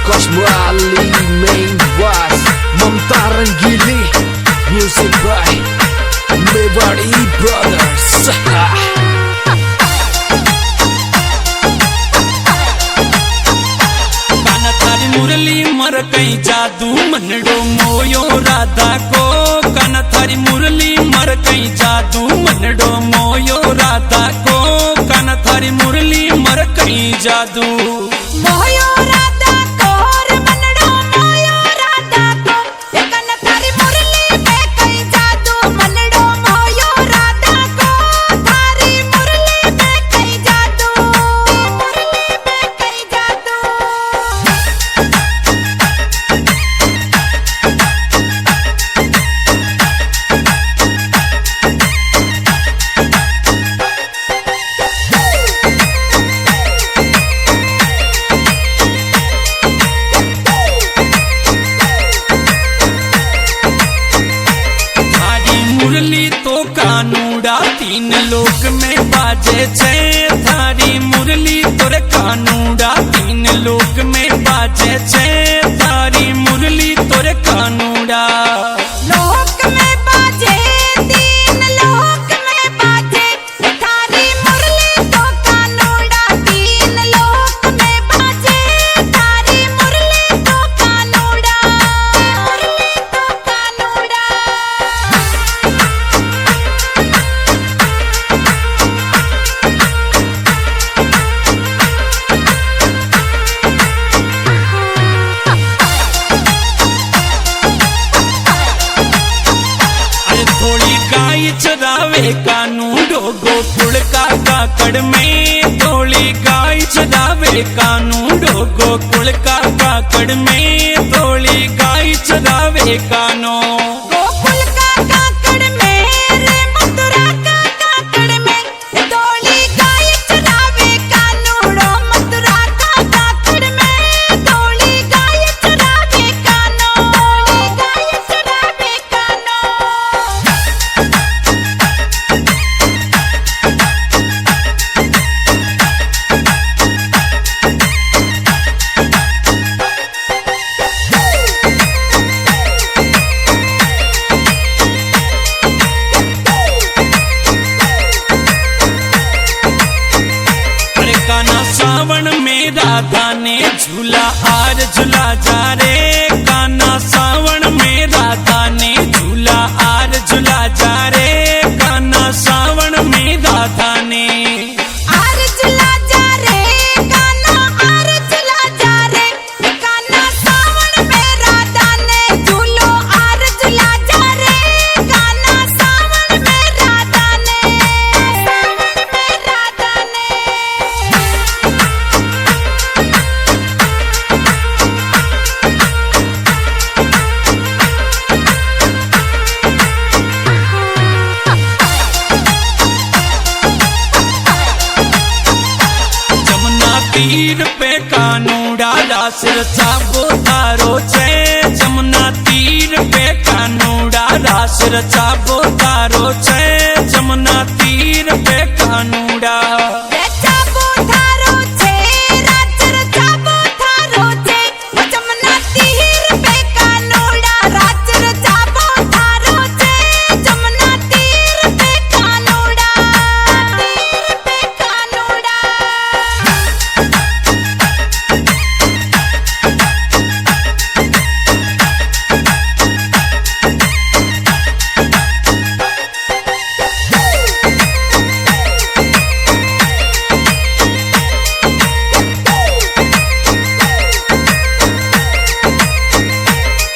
Kashmali main was Mamta Rangili. Music by Mewari Brothers. काना थारी मुरली मर कहीं जादू मनडो मोयो राधा को। काना थारी मुरली मर कहीं जादू मनडो मोयो राधा को। काना थारी मुरली मर कहीं जादू मोयो राधा को रे मनडो मोयो राधा को। ये काना थारी मुरली में कहीं जादू मनडो मोयो राधा को। थारी मुरली में कहीं जादू, मुरली में कहीं जादू। मुरली तो कानूड़ा तीन लोक में बाजे छे। थारी मुरली तोरे कानूड़ा तीन लोक में बाजे छे। थारी मुरली तोरे कानूड़ा लोक में बाजे, तीन लोक में बाजे। थारी मुरली तो कानूड़ा तीन लोक में बाजे। थारी मुरली तो कानूड़ा, मुरली तो कानूड़ा। थोड़ी गाय चरावे कानू डोगो कुड़ का काकड़ में। थोड़ी गाय चरावे कानू डोगो कुड़ का काकड़ में। थोड़ी गाय चरावे कानो गोकुल का काकड़ में रे मथुरा का काकड़ में। थोड़ी गाय चरावे कानूड़ो मथुरा का काकड़ में। थोड़ी गाय चरावे कानो, थोड़ी गाय चरावे कानो। अरे काना सावन में राधा ने झूला आर झूला जा रे। काना सावन में राधा ने झूला आर झूला जा रे। काना सावन में राधा ने आर झूला जा रे काना, आर झूला जा रे। काना सावन में राधा ने झूलो आर झूला जा रे। काना सावन में राधा ने, सावन में राधा ने। जमुना तीर पे कानूड़ा रास रचाबो तारो छे। जमुना तीर पे कानूड़ा रास रचाबो तारो छे। जमुना तीर पे कानूड़ा रचाबो थारो छे, राज रचाबो थारो छे। जमुना तीर पे कानूड़ा राज रचाबो थारो छे। जमुना तीर पे कानूड़ा, तीर पे कानूड़ा।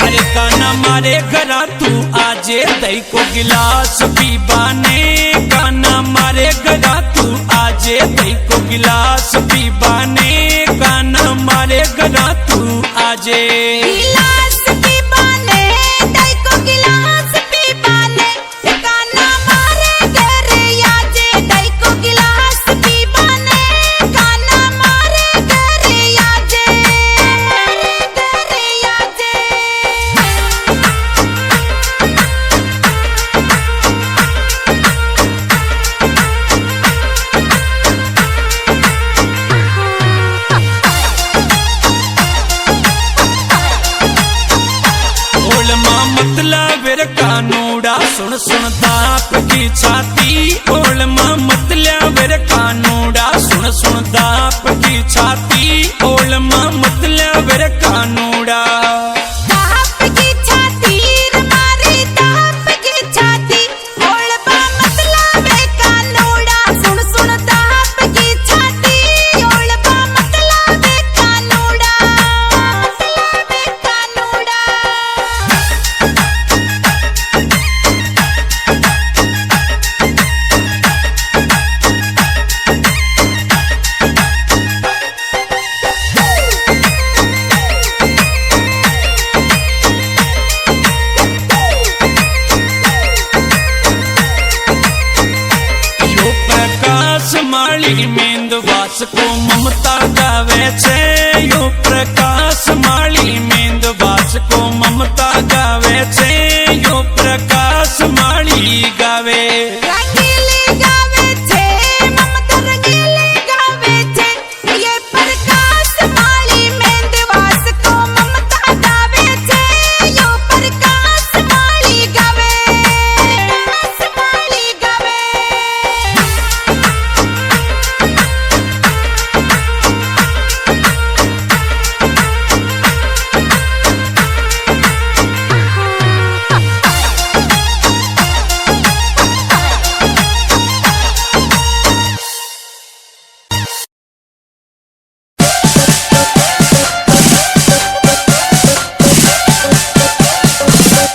अरे काना मारे घरा तू आजे दही को गिलास पीबाने। काना मारे घरा तू आजे दही को गिलास पीबाने। काना मारे घरा तू आजे गिलास पीबाने, दही को गिलास पीबाने। काना मारे घरे आजे दही को गिलास पीबाने। काना मारे घरे आजे, मारे घरे आजे। ओलमा मतलब रे कानूड़ा दाप की छाती मारी दाप की छाती ओलबा मतलब वे कानूड़ा सुन सुन दाप की छाती ओलबा मतलब वे कानूड़ा यो प्रकाश माली मेंदवास को ममता गावे छे यो प्रकाश माली मेंदवास को ममता गावे छे यो प्रकाश माली गावे रंगीली गावे छे ममता रंगीली गावे छे ये प्रकाश माली मेंदवास को ममता गावे छे यो प्रकाश माली गावे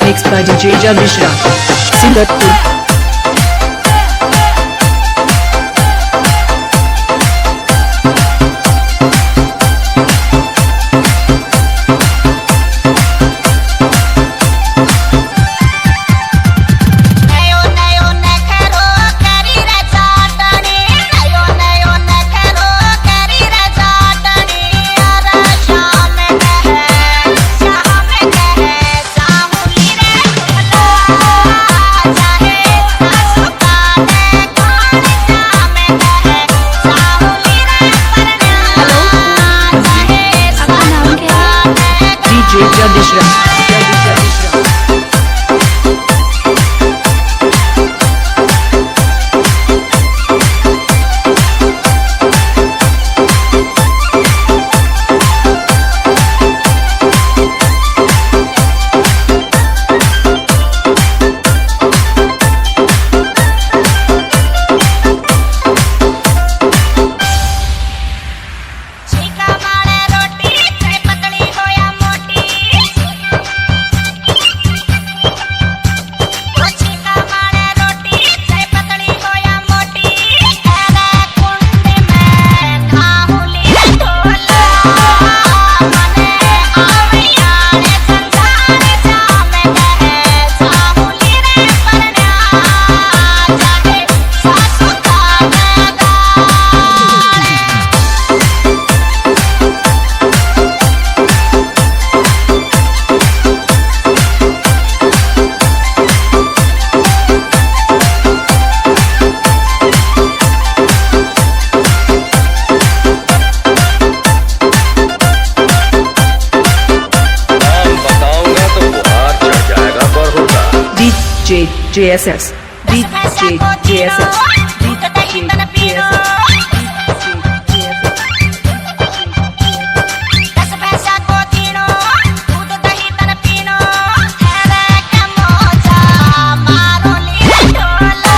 Mixed by DJ Jab Mishra, Siddharthpur. नयो नयो नखरो करी रे चाटणी नयो नयो नखरो करी रे चाटणी अरे शाम कहे साहुली रे भला चाहे सुका दे कौन शाम कहे साहुली रे परना चाहे सुका दे DJ Jab Mishra. छीका मारे रोटी चाहे पतली हो या मोटी वो छीका मारे रोटी चाहे पतली हो या मोटी तेरे कुंड में खाहुली ढोला मने आवैया रे संसार जामे कहे साहुली रे परना चाहे सासु का गाले बताऊंगा तो बुखार चढ़ जाएगा बरहू का। DJ JSS. DJ JSS. DJ JSS. दस पैसा को तीनो दूध दही तन पीनो तेरे के मोजा मारो ली ढोला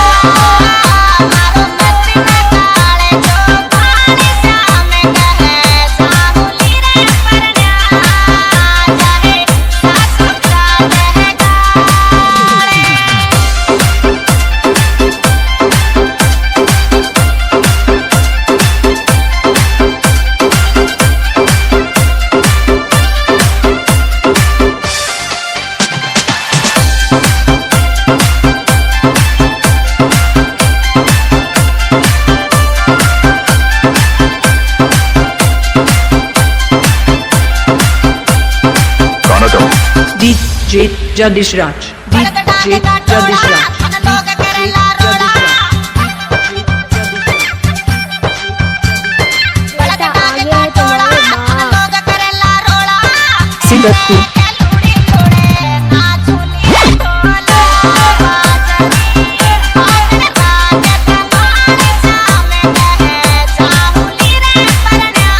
मारो नदी में काले जो पानी सामे कहे साहुली रे परना चाहे सासु का दे गाले DJ Jagdish Raj. DJ Jagdish Raj. लोग करेला रोड़ा बड़ा आगे तोड़ा लोग करेला रोड़ा Siddharthpur. लूड़ी लूड़े नाचुली ढोला बाजरी और राज तमारे सामे कहे साहुली रे परना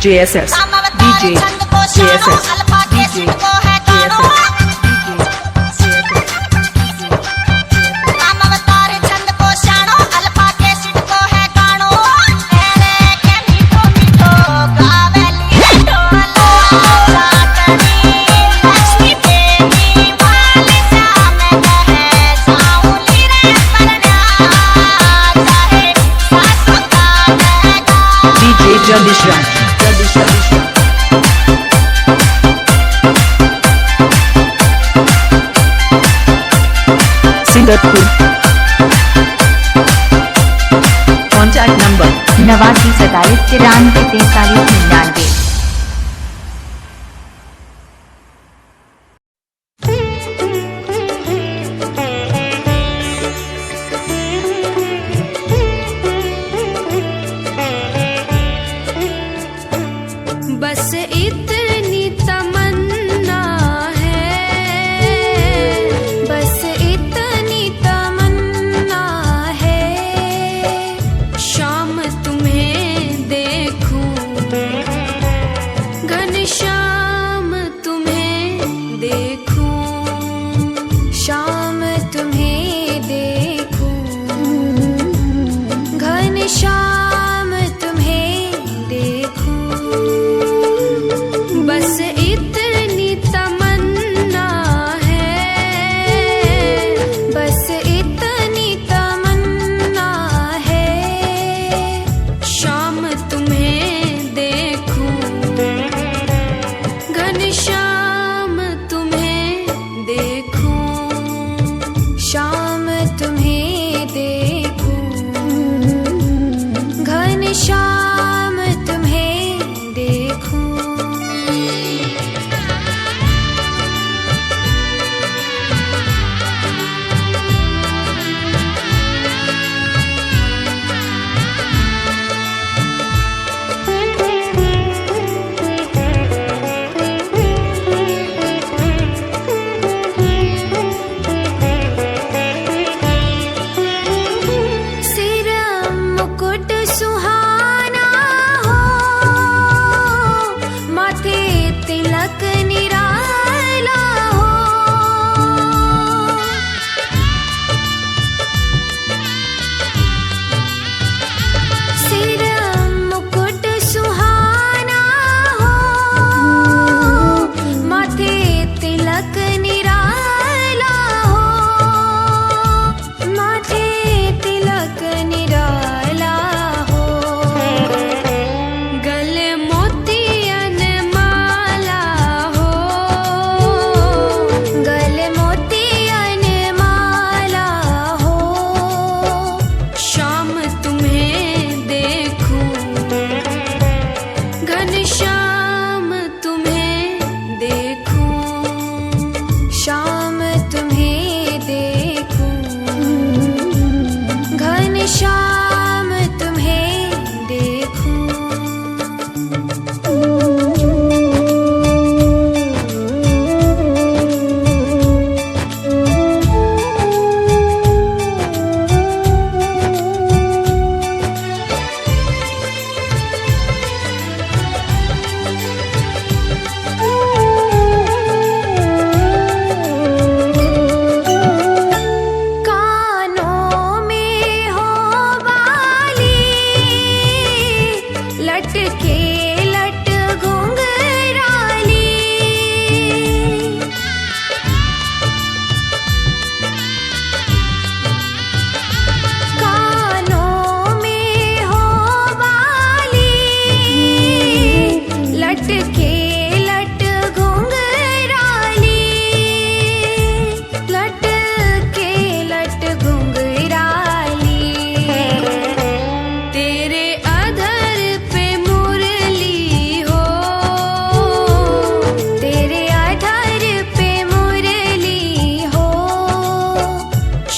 JSS DJ JSS DJ Jagdish Raj Siddharthpur Contact number 89 बस इतनी तमन्ना है, बस इतनी तमन्ना है, शाम तुम्हें देखूं, घनश्याम तुम्हें देखूं, शाम तुम्हें देखूं, घनश्याम तुम्हें देखूं। बस इतनी तमन्ना है, बस इतनी तमन्ना है, शाम तुम्हें देखूं, घनश्याम तुम्हें देखूं, शाम तुम्हें देखूं, घनश्याम तुम्हें देखूं। सिर मुकुट सुहाना हो, माथे तिलक निराला हो, सिर मुकुट सुहाना हो, माथे तिलक निराला हो, माथे तिलक निराला हो, गले मोतियन माला हो, गले मोतियन माला हो, शाम तुम्हें देखूं, घनश्याम तुम्हें देखूं, शाम तुम्हें देखूं, घनश्याम तुम्हें देखूं। कानों में हो बाली, लटके लट घुंघराली, कानों में हो बाली, लटके लट घुंघराली, लटके लट घुंघराली, तेरे अधर पे मुरली हो, तेरे अधर पे मुरली हो,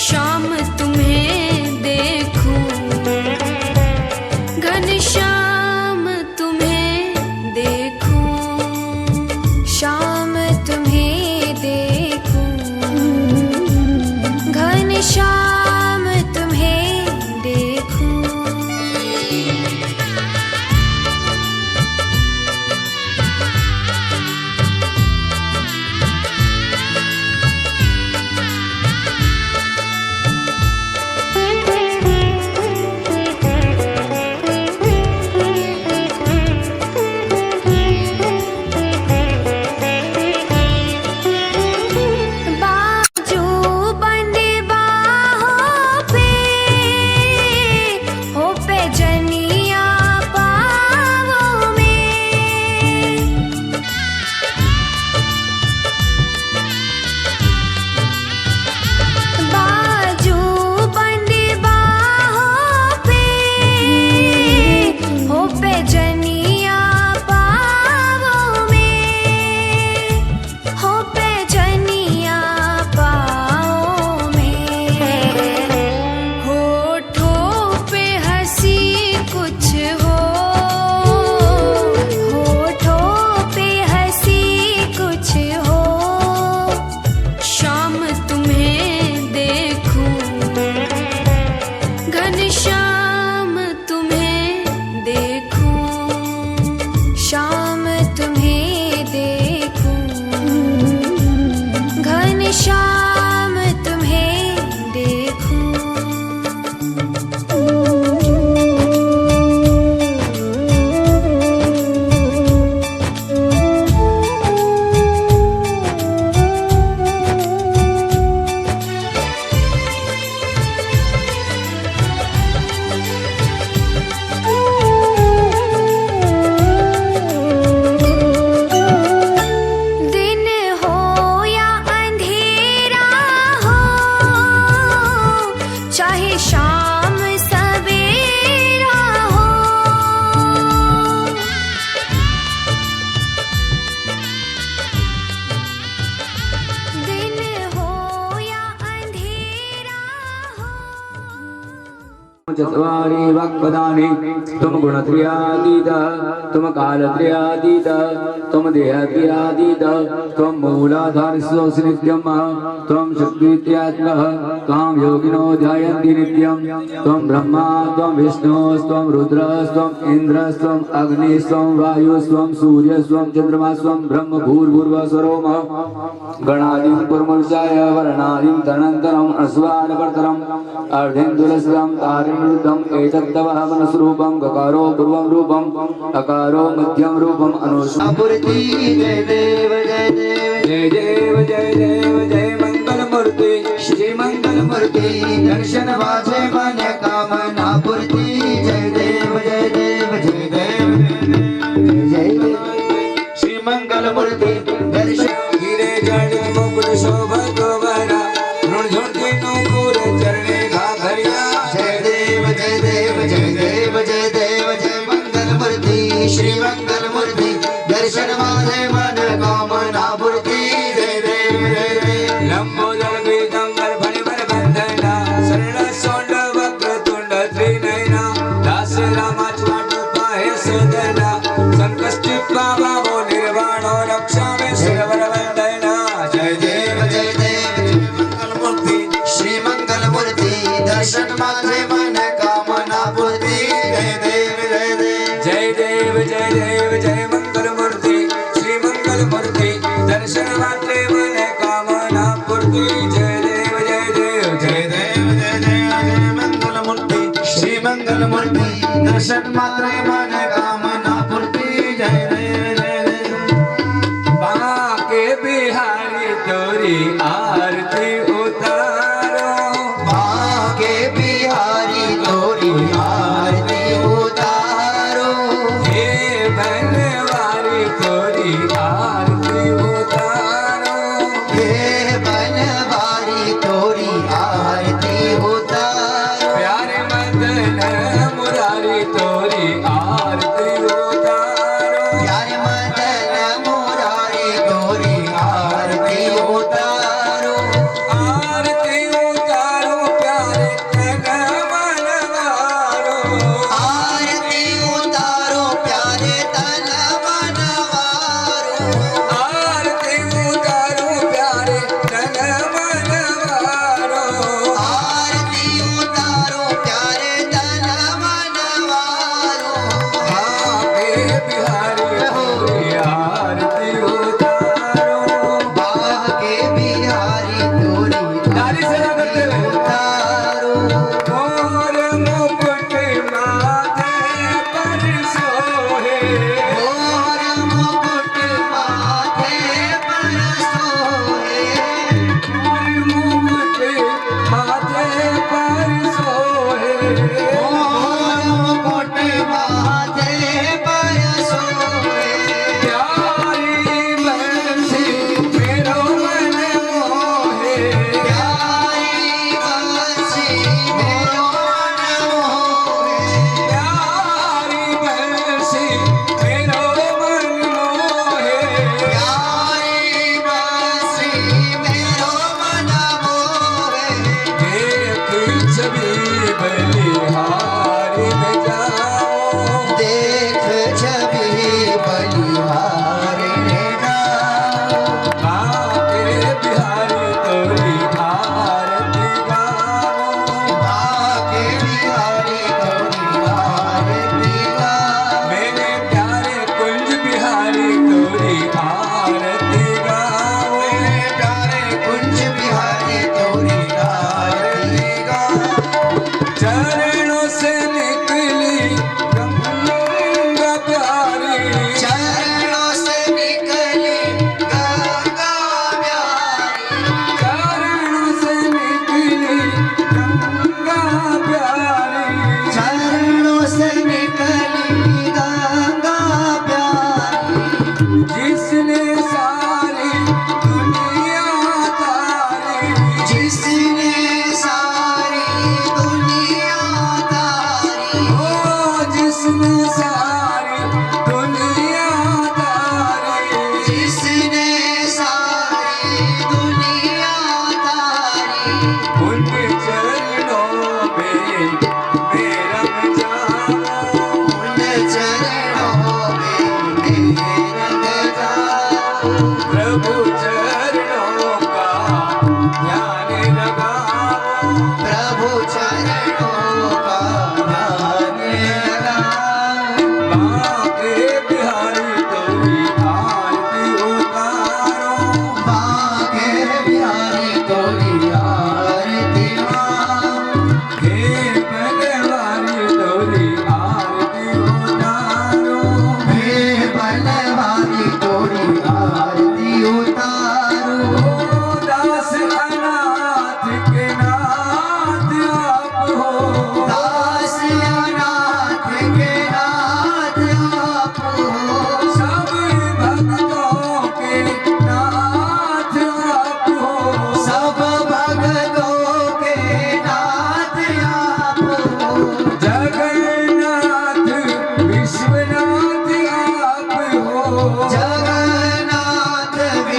शाम तुम्हें देखूं, घनश्याम तुम्हें देखूं, शाम तुम्हें देखूं, घनश्याम तुम्हें देखूं। चत्वारि वाक्पदानि तुम गुणत्रयातीत तुम कालत्रयातीत तुम देहत्रयातीत तुम मूलाधारस्योऽसि नित्यं त्वं शक्तित्यात्मः त्वां योगिनो ध्यायन्ति नित्यं त्वं ब्रह्मा त्वं विष्णुस्त्वं रुद्रस्त्वं इन्द्रस्त्वं अग्निस्त्वं वायुस्त्वं सूर्यस्त्वं चन्द्रमास्त्वं ब्रह्म भूर्भुवस्वरोम गणादिं पुरुषाय वर्णादिं तदनन्तरम् अस्वानपर्तरम् अर्धेन्दुलस्तं तारिणृतं एतत्तवः मनस्रूपं गकारो पूर्वं रूपम् अकारो मध्यं रूपम् अनुस्मृति जय देव जय देव जय देव जय देव जय मंगलमूर्ति श्री मंगलमूर्ति दर्शन वाजे मन कामना पूर्ति जय देव जय देव जय देव जय देव श्री मंगलमूर्ति दर्शन गिरे जड़ मुकुट शोभत वरा ऋण झुणके नूपुर चरणे घाघरिया जय देव जय देव जय देव जय देव जय मंगलमूर्ति श्री मंगलमूर्ति दर्शन वाजे मन कामना पूर्ति जय देव जय देव लंबोदर पीतांबर फणिवर बंधना शरण सोंड वक्र तुंड त्रिनयना दास रामाच्वाट पाहे सदना संकष्ट पावो निर्वाणो रक्षा में शिवर वंदना जय देव जय देव मंगलमूर्ति श्री मंगलमूर्ति दर्शन मात्रे मन कामना पूर्ति जय देव जय देव जय देव जय देव जय मंगलमूर्ति श्री मंगलमूर्ति दर्शन मात्रे मन कामना पूर्ति जय देव जय देव जय देव जय देव जय मंगलमूर्ति श्री मंगलमूर्ति दर्शन मात्रे मन कामना पूर्ति जय देव जय देव बाके बिहारी तोरी आरती उतारो बाके बिहारी तोरी आरती उतारो हे बनवारी तोरी आरती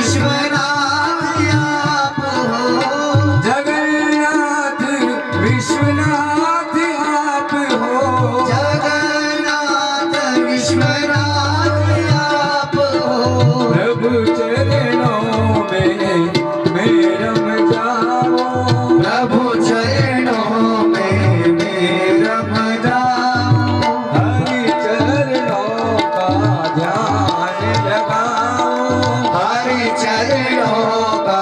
विश्वनाथ आप हो जगन्नाथ विश्वनाथ आप हो जगन्नाथ विश्वनाथ आप हो प्रभु चरणों में मैं रम जाऊं प्रभु चरणों में मैं रम जाऊं हरि चरणों का ध्यान लगाऊं हरि चरणों का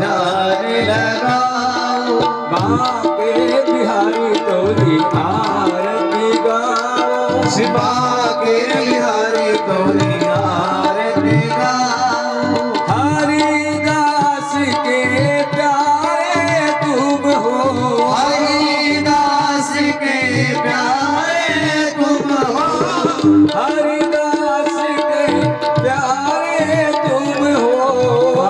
ध्यान लगाओ बाके बिहारी तोरी आरती गाओ शिवा के हरि तोरी आरती गाओ हरिदास के प्यारे तुम हो हरिदास के प्यारे तुम हो हरिदास के प्यारे तुम हो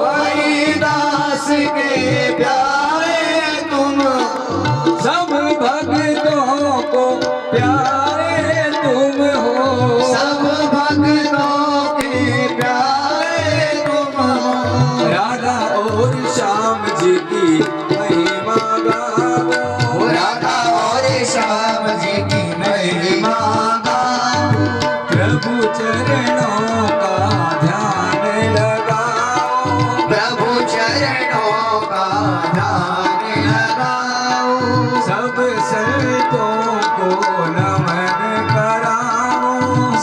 हरिदास के प्यारे तुम सब भक्तों को प्यारे तुम हो सब भक्तों के प्यारे तुम हो राधा और श्याम जी की महिमा गाओ राधा और श्याम जी की महिमा गाओ प्रभु चरणों का ध्यान लगाओ प्रभु चरणों का ध्यान लगाओ सब संतों को नमन कराओ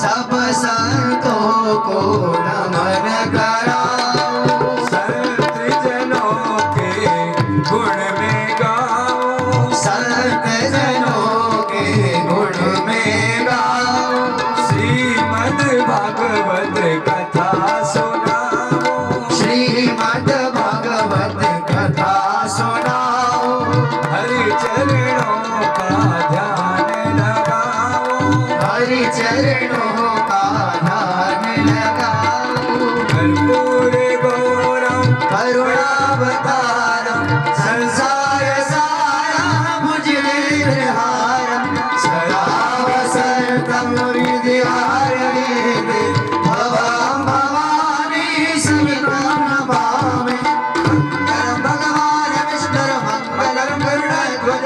सब संतों को नमन कराओ संत जनों के गुण में गाओ संत जनों के गुण में गाओ श्रीमद् भागवत कथा सुनाओ श्रीमद् भागवत कथा सुनाओ हरि चरणों का ध्यान लगाओ हरि चरणों का ध्यान लगाओ कर्पूर गौरम करुणावतारम संसार सारम भुजगेन्द्रहारम सदा वसंतम हृदयारण्ये भवं भवानी सहितं नमामि मंगलम भगवान विष्णु मंगलम गरुड़ध्वज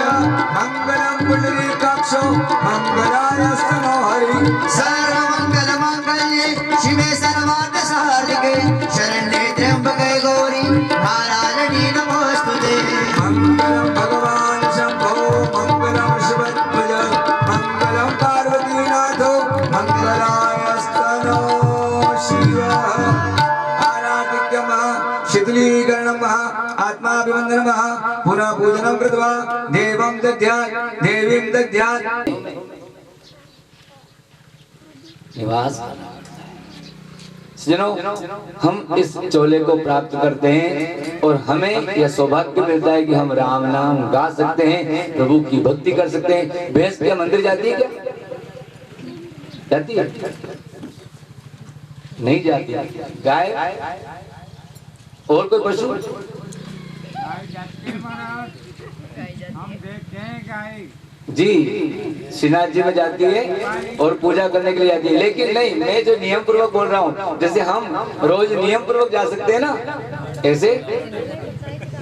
मंगलम पुंडरीकाक्षो मंगलायस्तनो हरि सर्वमंगल मांगल्ये शिवे सर्वार्थ साधिके शरण्ये त्र्यंबके गौरी नारायणी नमोस्तुते मंगलम भगवान शंभो मंगलम शिवध्वज मंगलम पार्वतीनाथो मंगलायस्तनो शिव आराधिक्यम शीतलीकरणम आत्माभिवन्दनम पुनः पूजनं कृत्वा देवं दध्यात् देवीं दध्यात् निवास सज्जनों, हम इस चोले को प्राप्त करते हैं और हमें यह सौभाग्य मिलता है कि हम राम नाम गा सकते हैं, प्रभु की भक्ति कर सकते हैं। भैंस क्या मंदिर जाती है क्या? जाती है? नहीं जाती। गाय और कोई पशु? जी, श्रीनाथ जी में जाती है और पूजा करने के लिए जाती है। लेकिन नहीं, मैं जो नियम पूर्वक बोल रहा हूँ, जैसे हम रोज नियम पूर्वक जा सकते हैं ना, ऐसे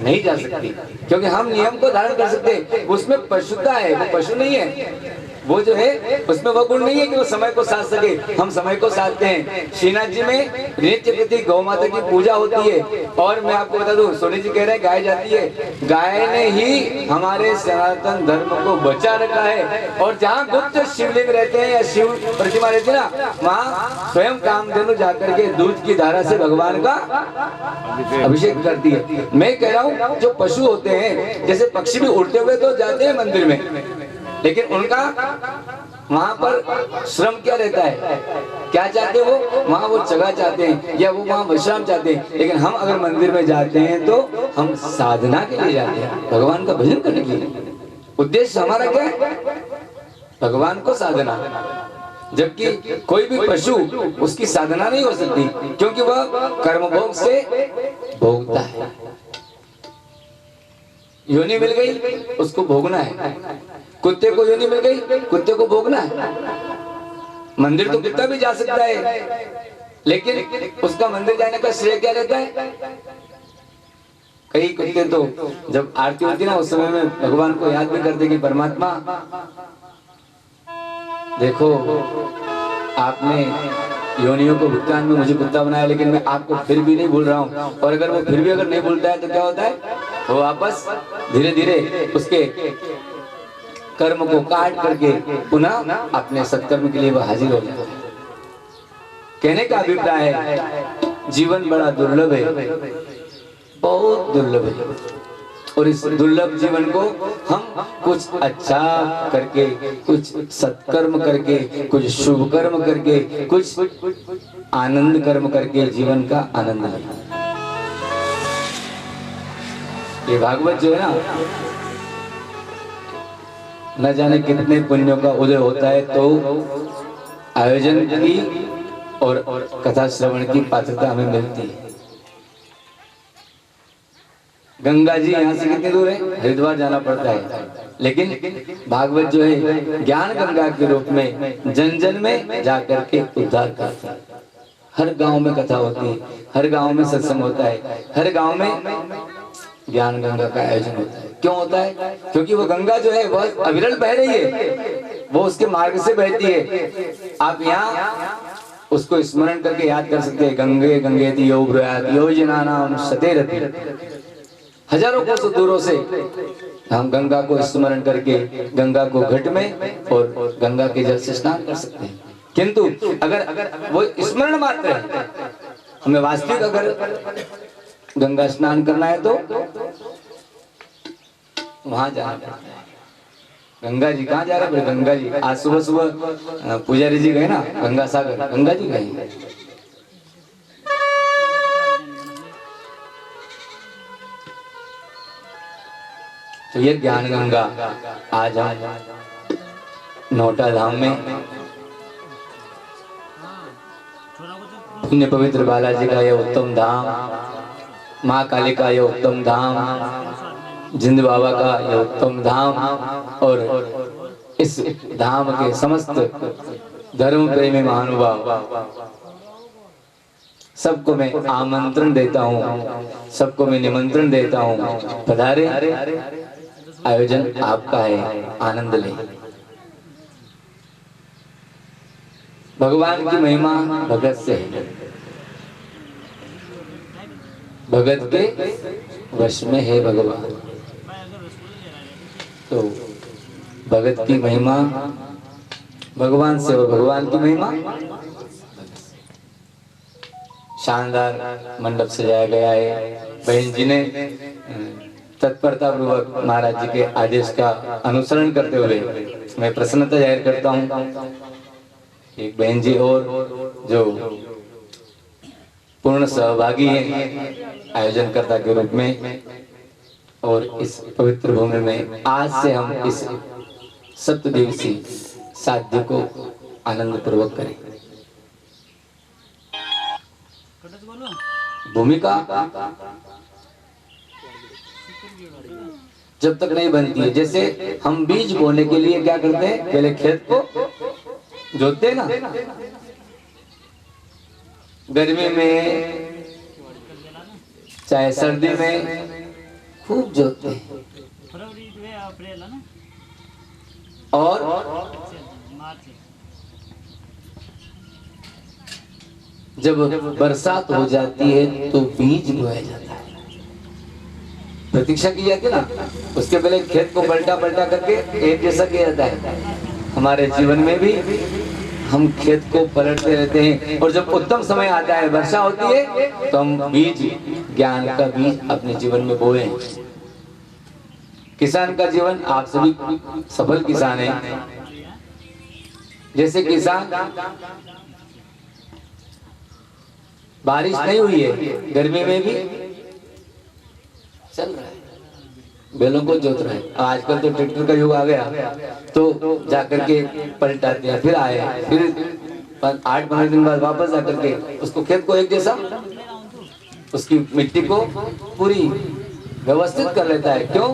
नहीं जा सकती, क्योंकि हम नियम को धारण कर सकते हैं। उसमें पशुता है, वो पशु नहीं है। वो जो है उसमें वो गुण नहीं है कि वो समय को साध सके। हम समय को साधते हैं। श्रीनाथ जी में नित्य प्रति गौ माता की पूजा होती है। और मैं आपको बता दूं, सोनी जी कह रहे हैं गाय जाती है। गाय ने ही हमारे सनातन धर्म को बचा रखा है। और जहाँ गुप्त शिवलिंग रहते हैं या शिव प्रतिमा रहती है ना, वहाँ स्वयं कामधेनु जाकर के दूध की धारा से भगवान का अभिषेक करती है। मैं कह रहा हूँ जो पशु होते हैं, जैसे पक्षी भी उड़ते हुए तो जाते हैं मंदिर में, लेकिन उनका वहां पर श्रम क्या रहता है, क्या चाहते हैं वो? वहां वो जगह चाहते हैं या वो वहां विश्राम चाहते हैं। लेकिन हम अगर मंदिर में जाते हैं तो हम साधना के लिए जाते हैं, भगवान का भजन करने के लिए। उद्देश्य हमारा क्या है? भगवान को साधना। जबकि कोई भी पशु उसकी साधना नहीं हो सकती, क्योंकि वह कर्म भोग से भोगता है। योनि मिल गई, उसको भोगना है। कुत्ते को योनि मिल गई, कुत्ते को भोगना है। मंदिर तो कितना भी जा सकता है, लेकिन उसका मंदिर जाने का श्रेय क्या रहता है? कई कुत्ते तो जब आरती होती है ना उस समय में भगवान को याद भी करते कि परमात्मा देखो आपने योनियों को भुगतान में मुझे कुत्ता बनाया, लेकिन मैं आपको फिर भी नहीं भूल रहा हूँ। और अगर वो फिर भी अगर नहीं भूलता है तो क्या होता है? वो वापस धीरे धीरे उसके कर्म को काट करके पुनः अपने सत्कर्म के लिए वह हाजिर हो जाता है। कहने का अभिप्राय है जीवन बड़ा दुर्लभ है, बहुत दुर्लभ है, और इस दुर्लभ जीवन को हम कुछ अच्छा करके, कुछ सत्कर्म करके, कुछ शुभ कर्म करके, कुछ आनंद कर्म करके जीवन का आनंद लें। ये भागवत जो है ना, न जाने कितने पुण्यों का उदय होता है तो आयोजन की और कथा श्रवण की पात्रता हमें मिलती है। गंगा जी यहाँ से कितनी दूर है? हरिद्वार जाना पड़ता है, लेकिन भागवत जो है ज्ञान गंगा के रूप में जन जन में जाकर के उद्धार करता है। हर गांव में कथा होती है, हर गांव में सत्संग होता है, हर गांव में ज्ञान गंगा का आयोजन होता है। क्यों होता है? क्योंकि वो गंगा जो है वह अविरल बह रही है, वो उसके मार्ग से बहती है। आप यहाँ उसको स्मरण करके याद कर सकते हैं, गंगे गंगेति यो ब्रूयात् योजनानां सतेरति। हजारों कोसों दूरों से हम गंगा को स्मरण करके गंगा को घट में और गंगा के जल से स्नान कर सकते हैं। किंतु अगर वो स्मरण मात्र है, हमें वास्तविक अगर गंगा स्नान करना है तो वहां जाना पड़ता है। गंगा जी कहाँ जा रहे हैं? गंगा जी आज सुबह सुबह पुजारी जी गए ना गंगा सागर, गंगा जी गए। तो ये ज्ञान गंगा आज हम नोटा धाम में पुण्य पवित्र बालाजी का यह उत्तम धाम, माँ काली का यह उत्तम धाम, जिंद बाबा का यह उत्तम धाम, और इस धाम के समस्त धर्म प्रेमी महानुभाव सबको मैं आमंत्रण देता हूँ, सबको मैं निमंत्रण देता हूँ, पधारे, आयोजन आपका है, आनंद लें। भगवान की महिमा भगत से है, भगत के वश में है भगवान। तो भगत की महिमा भगवान से और भगवान की महिमा। शानदार मंडप सजाया गया है। बहन जी ने तत्परता पूर्वक महाराज जी के आदेश का अनुसरण करते हुए मैं प्रसन्नता जाहिर करता हूँ। एक बहन जी और जो पूर्ण सहभागी हैं आयोजनकर्ता के रूप में, और इस पवित्र भूमि में आज से हम इस 7 दिवसीय साध्य को आनंद पूर्वक करें। भूमिका जब तक नहीं बनती है, जैसे हम बीज बोने के लिए क्या करते हैं, पहले खेत को जोतते हैं ना, गर्मी में चाहे सर्दी में खूब जोतते हैं, और जब बरसात हो जाती है तो बीज बोया जाता है, प्रतीक्षा की जाती है ना। उसके पहले खेत को पलटा पलटा करके एक जैसा किया जाता है। हमारे जीवन में भी हम खेत को पलटते रहते हैं, और जब उत्तम समय आता है, वर्षा होती है, तो हम बीज, ज्ञान का बीज अपने जीवन में बोए। किसान का जीवन, आप सभी सफल किसान हैं। जैसे किसान, बारिश नहीं हुई है, गर्मी में भी चल रहा है, बैलों को जोत रहा है। आजकल तो ट्रैक्टर का युग आ गया, तो जाकर के पलटाते हैं, फिर आए, फिर 8-15 दिन बाद वापस जाकर के उसको खेत को एक जैसा, उसकी मिट्टी को पूरी व्यवस्थित कर लेता है। क्यों?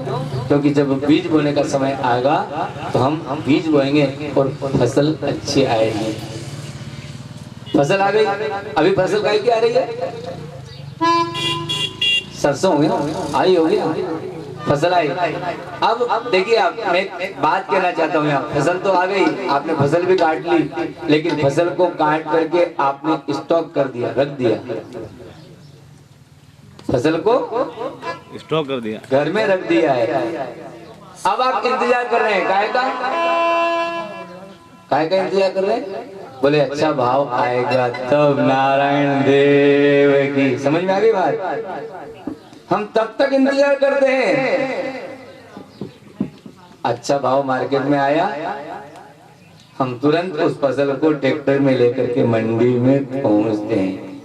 क्योंकि जब बीज बोने का समय आएगा तो हम बीज बोएंगे और फसल अच्छी आएगी। फसल आ गई। अभी फसल काहे की आ रही है? सरसों हुई ना, आई होगी ना, फसल आई। अब देखिए, आप मैं एक बात कहना चाहता हूँ यहाँ, फसल तो आ गई, आपने फसल भी काट ली, लेकिन फसल को काट करके आपने स्टॉक कर दिया, रख दिया, फसल को स्टॉक कर दिया, घर में रख दिया है। अब आप इंतजार कर रहे हैं, काहे का इंतजार कर रहे हैं? बोले अच्छा भाव आएगा तब, नारायण देव की। समझ में आ गई बात? हम तब तक इंतजार करते हैं, अच्छा भाव मार्केट में आया, हम तुरंत उस फसल को ट्रैक्टर में लेकर के मंडी में पहुंचते हैं।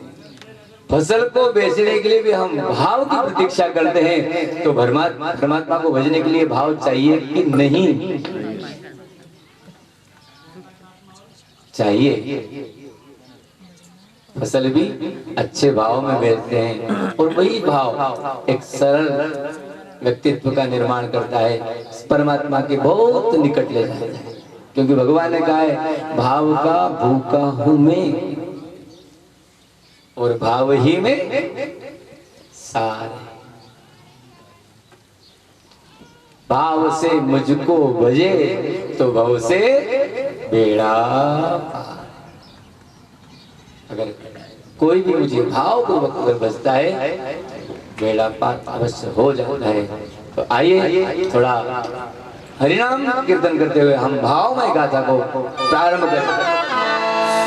फसल को बेचने के लिए भी हम भाव की प्रतीक्षा करते हैं। तो परमात्मा को भजने के लिए भाव चाहिए कि नहीं चाहिए? फसल भी अच्छे भाव में बेचते हैं और वही भाव एक सरल व्यक्तित्व का निर्माण करता है, परमात्मा के बहुत निकट ले जाता है। क्योंकि भगवान ने कहा है, भाव का भूखा हूं मैं और भाव ही में सार। भाव से मुझको भजे तो भव से बेड़ा पार। अगर कोई भी मुझे भाव पूर्वक अगर बजता है, बेड़ा पार अवश्य हो जाता है। तो आइए थोड़ा हरिनाम कीर्तन करते हुए हम भावमय गाथा को प्रारंभ करें।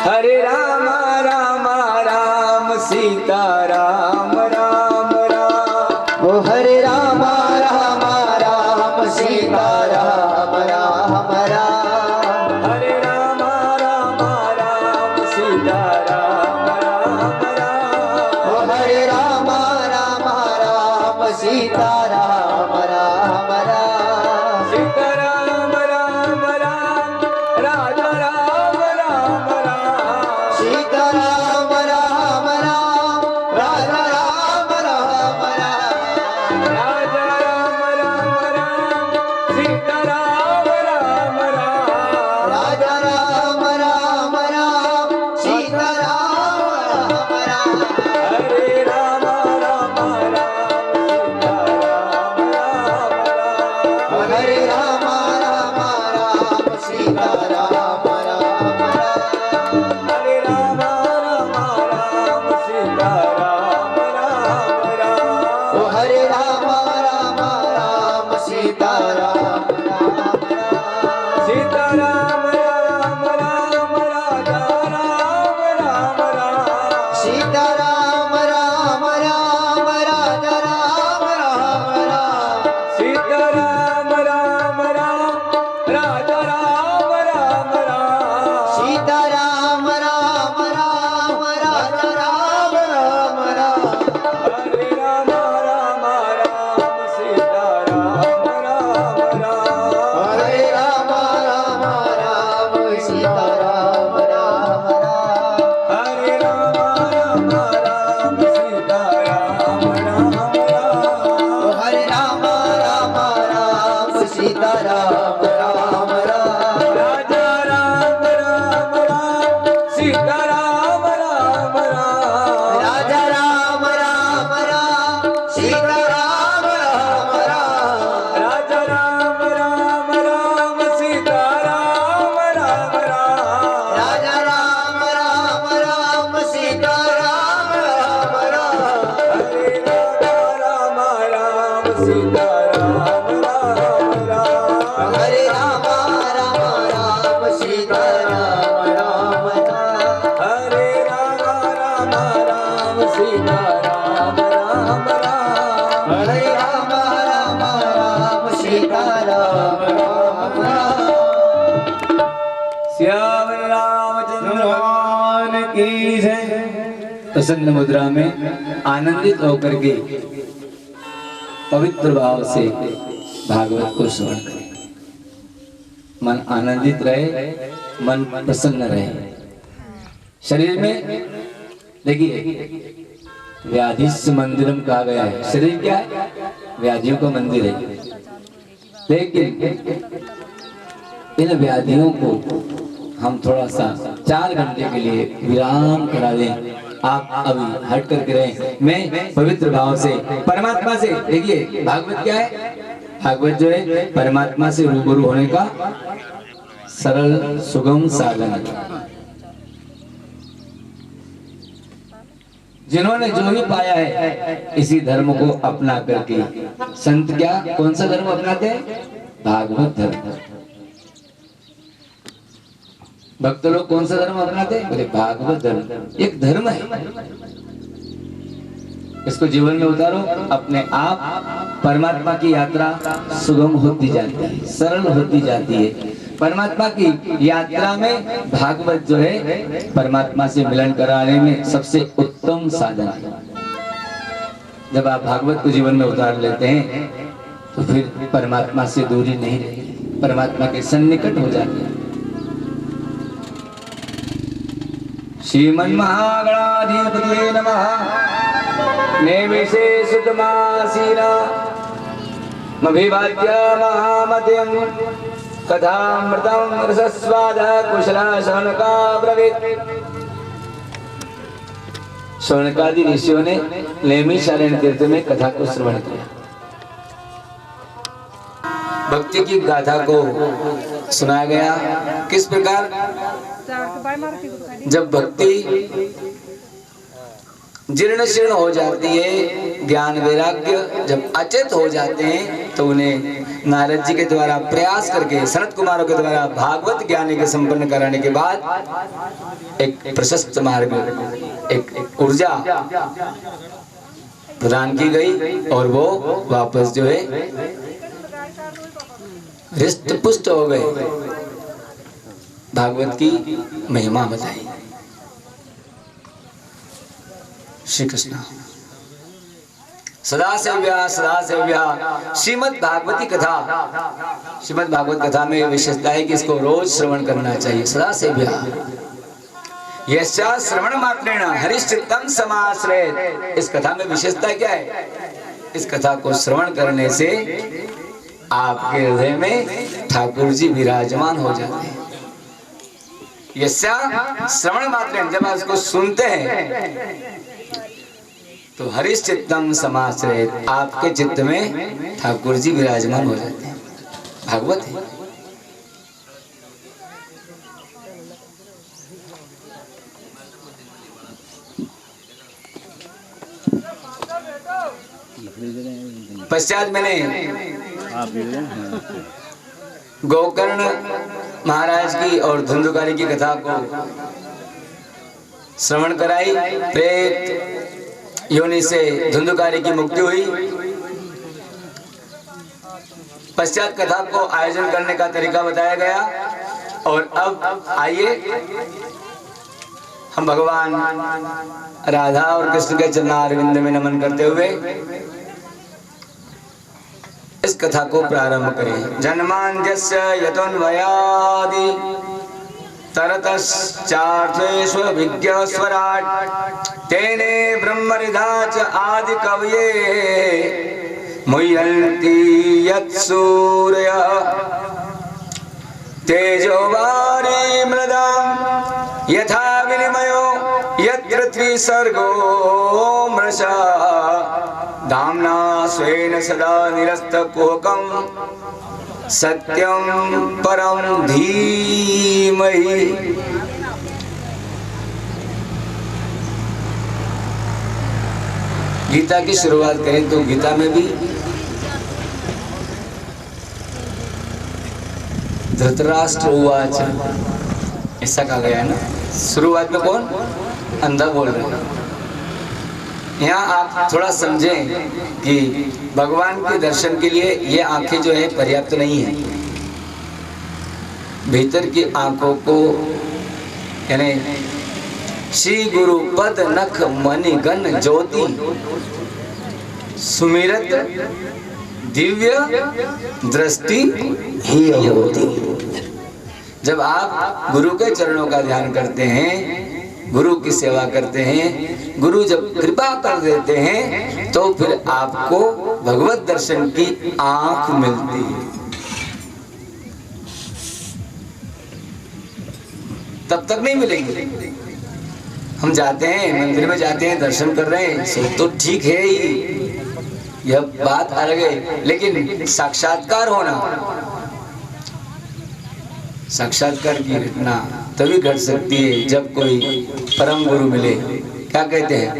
हरे राम राम राम सीता राम राम राम, ओ हरे राम राम राम सीता राम राम राम, हरे राम राम राम सीता राम राम राम, ओ हरे राम राम राम सीता राम राम राम, सीता राम राम राम, राजा राम राम राम, सीता राम राम राम, राजा राम राम राम, राजा राम राम राम, सीता राम राम राम, राजा राम राम राम, सीता राम राम राम, हरे राम राम राम सीता राम राम राम, हरे राम राम राम, सीता राम राम राम, हरे राम राम राम, ओ हरे राम राम राम, सीता राम राम राम, सीता राम राम राम, राजा राम राम राम, सीता राम राम राम, राजा राम राम राम, सीता राम राम राम, राजा राम राम राम, सीता राम राम राम, राजा राम राम राम, हरे राम राम राम, सीता राम राम राम, हरे राम राम राम, सीता राम राम राम, हरे राम राम राम, सीता राम राम राम, हरे राम राम राम, सीता राम राम राम, राजा राम राम राम, सीता राम राम राम, राजा राम राम राम, सीता राम राम राम, राजा राम राम राम, सीता राम राम राम, राजा राम राम राम, सीता राम राम राम, हरे राम राम राम, सीता राम राम राम, हरे राम राम राम, सीता राम राम राम, हरे राम राम राम, सीता राम राम राम, हरे राम राम राम, सीता राम राम राम, श्याम रामचंद्र भगवान की जय। प्रसन्न मुद्रा में आनंदित होकर के पवित्र भाव से भागवत को श्रवण करें। मन आनंदित रहे, मन प्रसन्न रहे। शरीर में देखिए, व्याधिस्य मंदिरम कहा गया है। शरीर क्या है? व्याधियों का मंदिर है। लेकिन इन व्याधियों को हम थोड़ा सा 4 घंटे के लिए विराम करा दें। आप अभी हट करके रहें। मैं पवित्र भाव से परमात्मा से, देखिए भागवत क्या है? भागवत जो है परमात्मा से रूबरू होने का सरल सुगम साधन है। जिन्होंने जो भी पाया है इसी धर्म को अपना करके, संत क्या कौन सा धर्म अपनाते हैं? भागवत धर्म। भक्त लोग कौन सा धर्म अपनाते हैं? बोले भागवत धर्म। एक धर्म है, इसको जीवन में उतारो, अपने आप परमात्मा की यात्रा सुगम होती जाती है, सरल होती जाती है। परमात्मा की यात्रा में भागवत जो है परमात्मा से मिलन कराने में सबसे उत्तम साधन है। जब आप भागवत को जीवन में उतार लेते हैं तो फिर परमात्मा से दूरी नहीं रहती, परमात्मा के सन्निकट हो जाते हैं। श्रीमन महागणाधिपतये नमः। नेमिषे सुतमासीना मभिवाद्य महामतिं कथामृतं रसस्वाद कुशला शौनका ब्रवीत। शौनकादि ऋषियों ने नैमिषारण्य तीर्थ में कथा को श्रवण किया, भक्ति की गाथा को सुनाया गया। किस प्रकार? जब भक्ति जीर्ण शीर्ण हो जाती है, ज्ञान वैराग्य जब अचेत हो जाते हैं, तो उन्हें नारद जी के द्वारा प्रयास करके सनत कुमारों के द्वारा भागवत ज्ञान के संपन्न कराने के बाद एक प्रशस्त मार्ग, एक ऊर्जा प्रदान की गई और वो वापस जो है हृष्ट पुष्ट हो गए, भागवत की महिमा बताई। श्री कृष्ण। सदा सेव्या श्रीमद् भागवती कथा। श्रीमद् भागवत कथा में विशेषता है कि इसको रोज श्रवण करना चाहिए। सदा सेव्या यस्या श्रवण मात्रेण हरिश्चित्तम समाश्रयेत्। इस कथा में विशेषता क्या है? इस कथा को श्रवण करने से आपके हृदय में ठाकुर जी विराजमान हो जाते हैं। यस्या श्रवण मात्रेण, जब आप इसको सुनते हैं तो हरिश्चित्तम समाश्रयेत्, आपके चित्त में ठाकुर जी विराजमान हो जाते हैं। भागवत है। पश्चात मैंने गोकर्ण महाराज की और धुंधुकारी की कथा को श्रवण कराई। प्रेत योनि से धुंधुकारी की मुक्ति हुई। पश्चात कथा को आयोजन करने का तरीका बताया गया। और अब आइए हम भगवान राधा और कृष्ण के चरणारविंद में नमन करते हुए इस कथा को प्रारंभ करें। जन्मान्त्यस्य यतोन्वयादि तरतश्चार्थेषु विज्ञस्वराट् तेने ब्रह्मरिधा च आदि कवये मुह्यन्ति यत्सूरयः तेजो वारी मृदां यथा विनिमयो यत्र त्रिसर्गो मृषा धाम्ना स्वेन सदा निरस्तकुहकं सत्यं परं धीमहि। गीता की शुरुआत करें तो गीता में भी धृतराष्ट्र उवाच ऐसा कहा गया है ना। शुरुआत में कौन? अंधा बोल रहे हैं। यहाँ आप थोड़ा समझें कि भगवान के दर्शन के लिए ये आंखें जो है पर्याप्त नहीं है। भीतर की आंखों को यानी श्री गुरु पद नख मणि गण ज्योति सुमिरत दिव्य दृष्टि ही होती। जब आप गुरु के चरणों का ध्यान करते हैं, गुरु की सेवा करते हैं, गुरु जब कृपा कर देते हैं तो फिर आपको भगवत दर्शन की आंख मिलती है। तब तक नहीं मिलेंगे। हम जाते हैं मंदिर में, जाते हैं दर्शन कर रहे हैं, सब तो ठीक है ही, यह बात अलग है, लेकिन साक्षात्कार होना, साक्षात्कार की घटना तभी घट सकती है जब कोई परम गुरु मिले। क्या कहते हैं?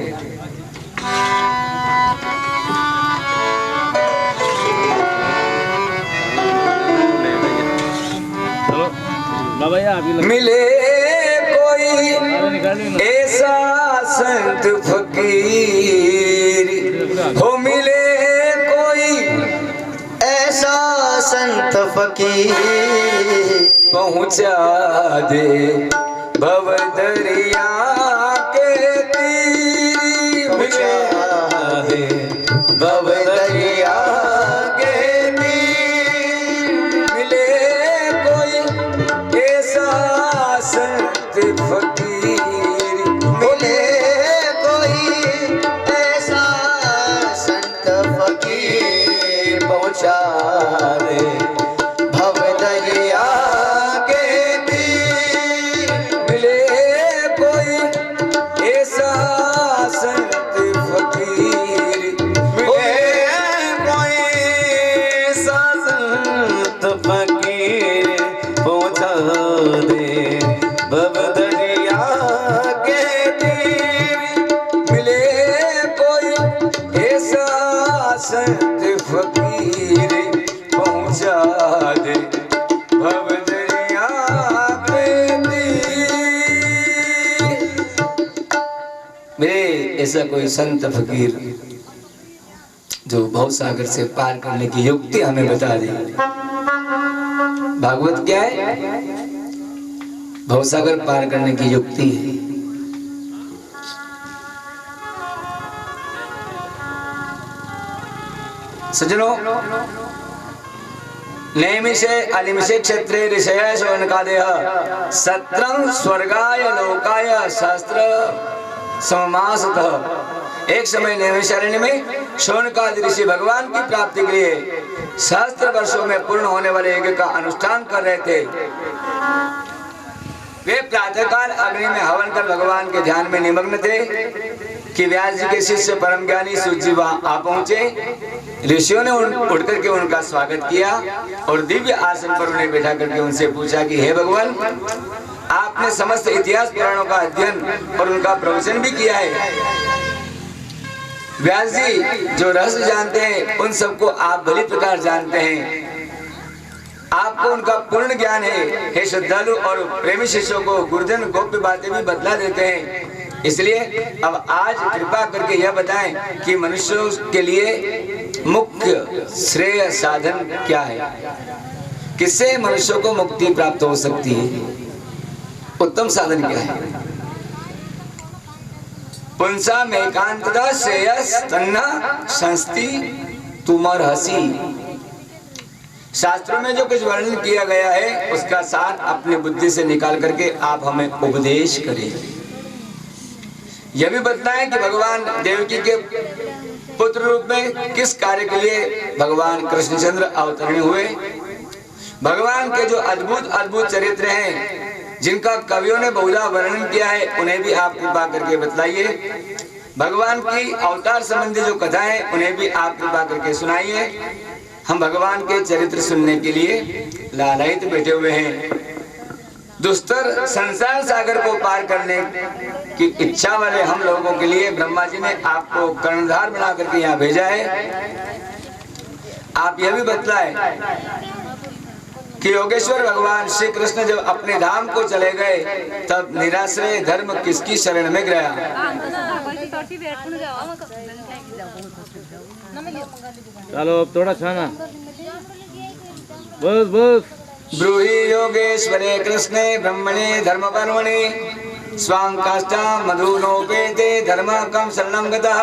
मिले कोई ऐसा संत फकीर, हो मिले कोई ऐसा संत फकीर पहुंचा दे भव दरिया के तीर, पहुंचा दे भव दरिया के तीर। मिले कोई ऐसा संत फकीर, मिले कोई ऐसा संत फकीर पहुंचा दे भव दरिया के तीर। मिले कोई ऐसा संत फकीर, मिले कोई ऐसा संत फकीर पहुंचा दे भव दरिया के तीर। मिले कोई ऐसा संत फकीर पहुंचा दे भव दरिया के तीर। मेरे ऐसा कोई संत फकीर जो भव सागर से पार करने की युक्ति हमें बता दे। भागवत क्या है? भव सागर पार करने की युक्ति है। सज्जनों, नैमिषे अनिमिषे क्षेत्रे ऋषय शौनकादयः सत्रं स्वर्गाय लोकाय सहस्त्र समासतः। एक समय नैमिषारण्य में शौनकादि ऋषि भगवान की प्राप्ति के लिए सहस्त्र वर्षों में पूर्ण होने वाले यज्ञ का अनुष्ठान कर रहे थे। वे प्रातःकाल अग्नि में हवन कर भगवान के ध्यान में निमग्न थे कि व्यास जी के शिष्य परम ज्ञानी सूत जी वहां आ पहुंचे। ऋषियों ने उठ करके उनका स्वागत किया और दिव्य आसन पर उन्हें बैठा करके उनसे पूछा कि हे भगवान, आपने समस्त इतिहास पुराणों का अध्ययन और उनका प्रवचन भी किया है। व्यास जी जो रहस्य जानते हैं उन सबको आप भली प्रकार जानते हैं। आपको उनका पूर्ण ज्ञान है। हे श्रद्धालु और प्रेमी शिष्यों को गुरुजन गोप्य बातें भी बतला देते हैं। इसलिए अब आज कृपा करके यह बताएं कि मनुष्यों के लिए मुख्य श्रेय साधन क्या है, किससे मनुष्यों को मुक्ति प्राप्त हो सकती है, उत्तम साधन क्या है। पुंसा मेकांतदा श्रेयस तन्ना संस्ति तुमर हसी। शास्त्रों में जो कुछ वर्णन किया गया है उसका सार अपनी बुद्धि से निकाल करके आप हमें उपदेश करें। यह भी बताएं कि भगवान देवकी के पुत्र रूप में किस कार्य के लिए भगवान कृष्णचंद्र अवतरण हुए। भगवान के जो अद्भुत अद्भुत चरित्र हैं जिनका कवियों ने बहुधा वर्णन किया है उन्हें भी आप कृपा करके बतलाइए। भगवान की अवतार संबंधी जो कथाएं हैं उन्हें भी आप कृपा करके सुनाइए। हम भगवान के चरित्र सुनने के लिए लालायित बैठे हुए हैं। दुस्तर संसार सागर को पार करने की इच्छा वाले हम लोगों के लिए ब्रह्मा जी ने आपको कर्णधार बना करके यहाँ भेजा है। आप यह भी बतलाए कि योगेश्वर भगवान श्री कृष्ण जब अपने धाम को चले गए तब निराश्रय धर्म किसकी शरण में गया। चलो अब थोड़ा छाना बस बस। ब्रूहि योगेश्वरे कृष्णे ब्रह्मणे धर्म कर्मणे स्वां काष्ठा मधुनोपेते धर्म कम शरणं गतः।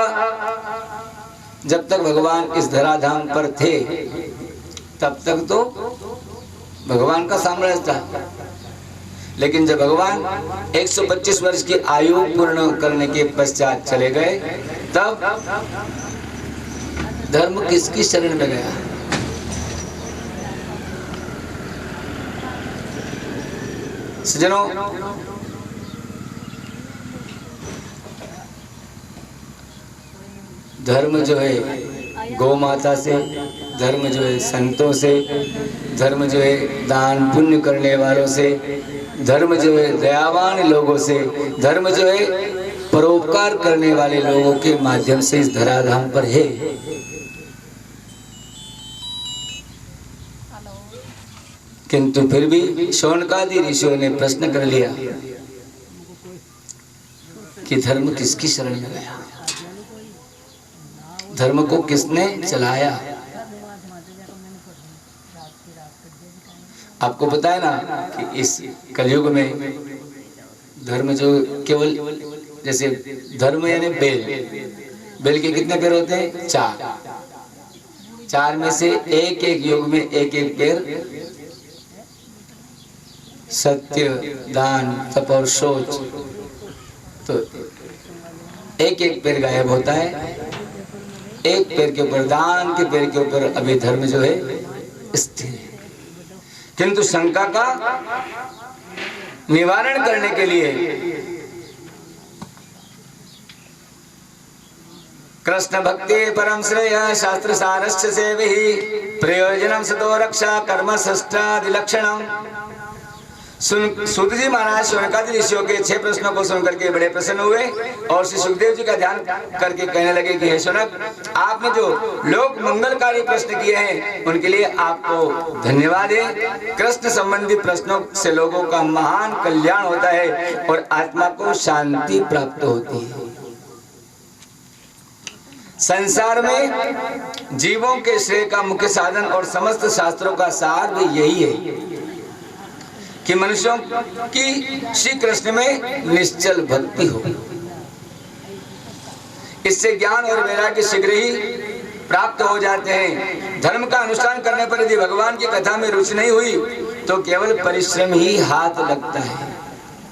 जब तक भगवान इस धराधाम पर थे तब तक तो भगवान का साम्राज्य था, लेकिन जब भगवान 125 वर्ष की आयु पूर्ण करने के पश्चात चले गए तब धर्म किसकी शरण में गया। सज्जनों, धर्म जो है गौ माता से, धर्म जो है संतों से, धर्म जो है दान पुण्य करने वालों से, धर्म जो है दयावान लोगों से, धर्म जो है परोपकार करने वाले लोगों के माध्यम से इस धराधाम पर है। किंतु फिर भी शौनकादि ऋषियों ने प्रश्न कर लिया कि धर्म किसकी शरण में गया, धर्म को किसने चलाया। आपको पता है ना कि इस कलयुग में धर्म जो केवल जैसे धर्म यानी बेल, बेल के कितने पैर होते हैं? 4। 4 में से एक एक युग में एक एक पैर सत्य, दान, तप और शौच, तो एक एक पैर गायब होता है। एक पैर के ऊपर, दान के पैर के ऊपर अभी धर्म जो है स्थिर है। किंतु शंका का निवारण करने के लिए कृष्ण भक्ति परम श्रेय शास्त्र सारश्च सेवहि प्रयोजनम सतो रक्षा कर्म षष्ठादि लक्षणम। सूत जी महाराज शौनकादि ऋषियों के 6 प्रश्नों को सुनकर के बड़े प्रसन्न हुए और श्री सुखदेव जी का ध्यान करके कहने लगे कि हे शौनक, आपने जो लोक मंगलकारी प्रश्न किए हैं उनके लिए आपको धन्यवाद है। कृष्ण संबंधी प्रश्नों से लोगों का महान कल्याण होता है और आत्मा को शांति प्राप्त होती है। संसार में जीवों के श्रेय का मुख्य साधन और समस्त शास्त्रों का सार भी यही है कि मनुष्यों की श्री कृष्ण में निश्चल भक्ति हो। इससे ज्ञान और वैराग्य शीघ्र ही प्राप्त हो जाते हैं। धर्म का अनुष्ठान करने पर यदि भगवान की कथा में रुचि नहीं हुई तो केवल परिश्रम ही हाथ लगता है।